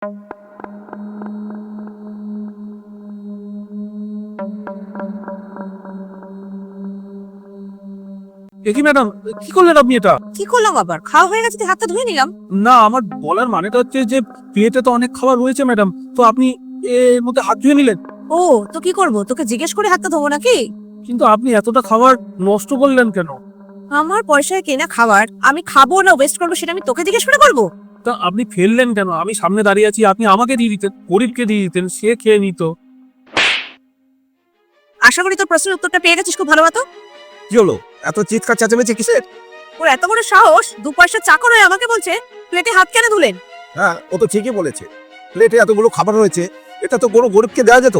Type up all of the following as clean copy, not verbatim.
কি ম্যাডাম, কি করলেন আপনি এটা? কি করলাম আবার? খাওয়া হয়ে গেছে, হাতটা ধুয়ে নিলাম। না, আমার বলার মানেটা হচ্ছে যে প্লেটে তো অনেক খাবার রয়েছে ম্যাডাম, তো আপনি এর মধ্যে হাত ধুয়ে নিলেন। ও, তো কি করব? তোকে জিজ্ঞেস করে হাতটা ধোবো নাকি? কিন্তু আপনি এতটা খাবার নষ্ট করলেন কেন? আমার পয়সায় কেনা খাবার আমি খাবো না ওয়েস্ট করবো সেটা আমি তোকে জিজ্ঞেস করে করবো? তা আপনি ফেললেন কেন? আমি সামনে দাঁড়িয়ে আছি, আপনি আমাকে দিয়ে দিতেন, গরিবকে দিয়ে দিতেন, সে খেয়ে নিত। আশা করি তোর প্রশ্নের উত্তরটা পেয়ে গেছিস খুব ভালো মতো। কি হলো, এত চিৎকার চেঁচামেচি কিসের? ওর এত বড় সাহস, 2 পয়সা চাকর হয়ে আমাকে বলছে প্লেটে হাত কেন ধুলেন? হ্যাঁ, ও তো ঠিকই বলেছে। প্লেটে এতগুলো খাবার রয়েছে, এটা তো কোনো গরিবকে দেওয়া যেত,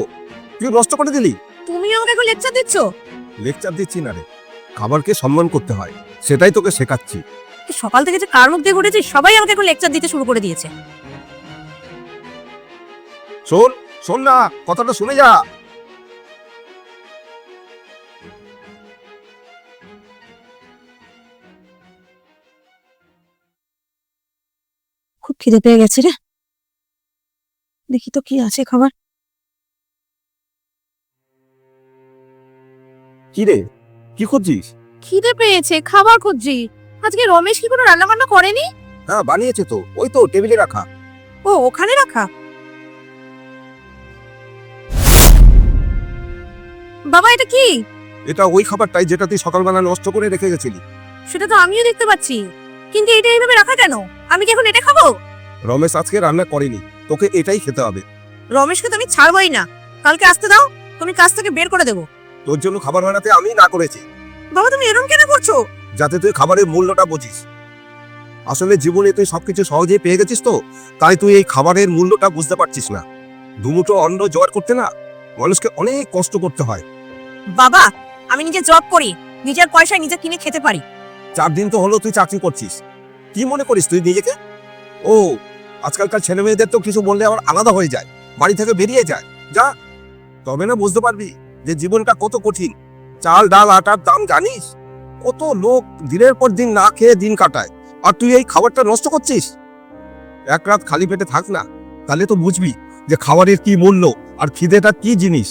তুই নষ্ট করে দিলি। তুমি আমাকে এখন লেকচার দিচ্ছ? লেকচার দিচ্ছি না রে, খাবারকে সম্মান করতে হয়, সেটাই তোকে শেখাচ্ছি। সকাল থেকে যে কার মুখ দিয়ে ঘুরেছিস, সবাই আমাকে এখন লেকচার দিতে শুরু করে দিয়েছে। শোন শোন না, কথাটা শুনে যা। খুব খিদে পেয়ে গেছে রে, দেখি তো কি আছে খাবার। কি রে, কি খুঁজছিস? খিদে পেয়েছে, খাবার খুঁজছি। আজকে রমেশ কি কোনো রান্না বান্না করেনি? হ্যাঁ, বানিয়েছে তো, ওই তো টেবিলে রাখা। ও, ওখানে রাখা। বাবা, এটা কি? এটা ওই খাবারটাই যেটা তুই সকালবেলা নষ্ট করে রেখে গেছিলি। সেটা তো আমিও দেখতে পাচ্ছি, কিন্তু এটা এইভাবে রাখা কেন? আমি কি এখন এটা খাবো? রমেশ আজকে রান্না করেনি, তোকে এটাই খেতে হবে। রমেশকে তো আমি ছাড়বই না, কালকে আসতে দাও, তুমি কাজ থেকে বের করে দেবো। তোর জন্য খাবার বানাতে আমি না করেছি, বাবা, তুমি এরকম কেন করছো? যাতে তুই খাবারের মূল্যটা বুঝিস। আসলে জীবনে তুই সবকিছু সহজেই পেয়ে গেছিস তো, তাই তুই এই খাবারের মূল্যটা বুঝতে পারছিস না। দুমুঠো অন্ন জোগাড় করতে না মানুষকে অনেক কষ্ট করতে হয়। বাবা, আমি নিজে জব করি, নিজের পয়সায় নিজে কিনে খেতে পারি। 4 দিন তো হলো তুই চাকরি করছিস, কি মনে করিস তুই নিজেকে? ও, আজকালকার ছেলে মেয়েদের তো কিছু বললে আবার আলাদা হয়ে যায়, বাড়ি থেকে বেরিয়ে যায়। যা, তবে না বুঝতে পারবি যে জীবনটা কত কঠিন। চাল ডাল আটার দাম জানিস? কত লোক দিনের পর দিন না খেয়ে দিন কাটায়, আর তুই এই খাবারটা নষ্ট করছিস। এক রাত খালি পেটে থাক না, তাহলে তো বুঝবি যে খাবারের কি মূল্য আর খিদেটা কি জিনিস।